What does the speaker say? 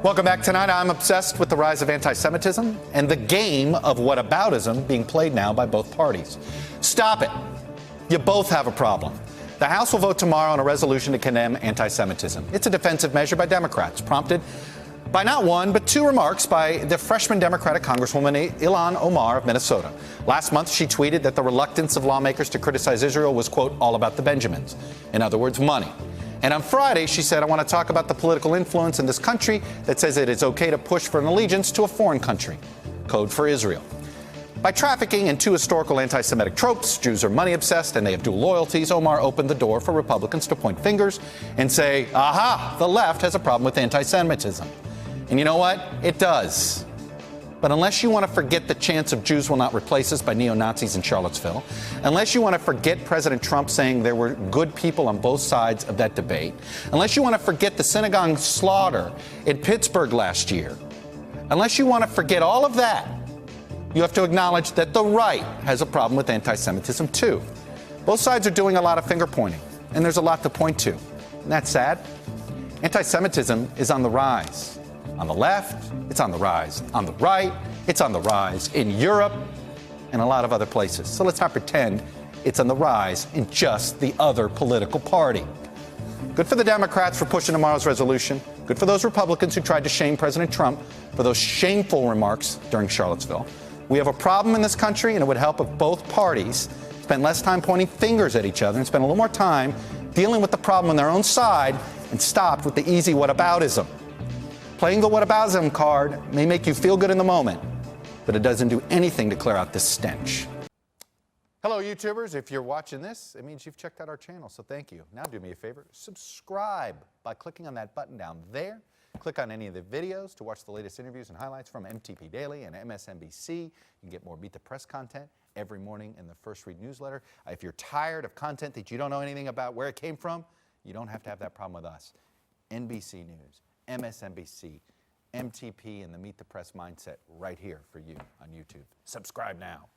Welcome back. Tonight, I'm obsessed with the rise of anti-Semitism and the game of whataboutism being played now by both parties. Stop it. You both have a problem. The House will vote tomorrow on a resolution to condemn anti-Semitism. It's a defensive measure by Democrats, prompted by not one, but two remarks by the freshman Democratic Congresswoman Ilhan Omar of Minnesota. Last month, she tweeted that the reluctance of lawmakers to criticize Israel was, quote, all about the Benjamins. In other words, money. And on Friday, she said, I want to talk about the political influence in this country that says it is okay to push for an allegiance to a foreign country. Code for Israel. By trafficking in two historical anti-Semitic tropes, Jews are money-obsessed and they have dual loyalties, Omar opened the door for Republicans to point fingers and say, aha, the left has a problem with anti-Semitism. And you know what? It does. But unless you want to forget the chance of Jews will not replace us by neo-Nazis in Charlottesville, unless you want to forget President Trump saying there were good people on both sides of that debate, unless you want to forget the synagogue slaughter in Pittsburgh last year, unless you want to forget all of that, you have to acknowledge that the right has a problem with anti-Semitism too. Both sides are doing a lot of finger-pointing, and there's a lot to point to. Isn't that sad? Anti-Semitism is on the rise. On the left, it's on the rise. On the right, it's on the rise in Europe and a lot of other places. So let's not pretend it's on the rise in just the other political party. Good for the Democrats for pushing tomorrow's resolution. Good for those Republicans who tried to shame President Trump for those shameful remarks during Charlottesville. We have a problem in this country, and it would help if both parties spent less time pointing fingers at each other and spent a little more time dealing with the problem on their own side and stopped with the easy whataboutism. Playing the whataboutism card may make you feel good in the moment, but it doesn't do anything to clear out this stench. Hello, YouTubers. If you're watching this, it means you've checked out our channel, so thank you. Now do me a favor, subscribe by clicking on that button down there. Click on any of the videos to watch the latest interviews and highlights from MTP Daily and MSNBC. You can get more Meet the Press content every morning in the First Read newsletter. If you're tired of content that you don't know anything about where it came from, you don't have to have that problem with us. NBC News, MSNBC, MTP, and the Meet the Press mindset right here for you on YouTube. Subscribe now.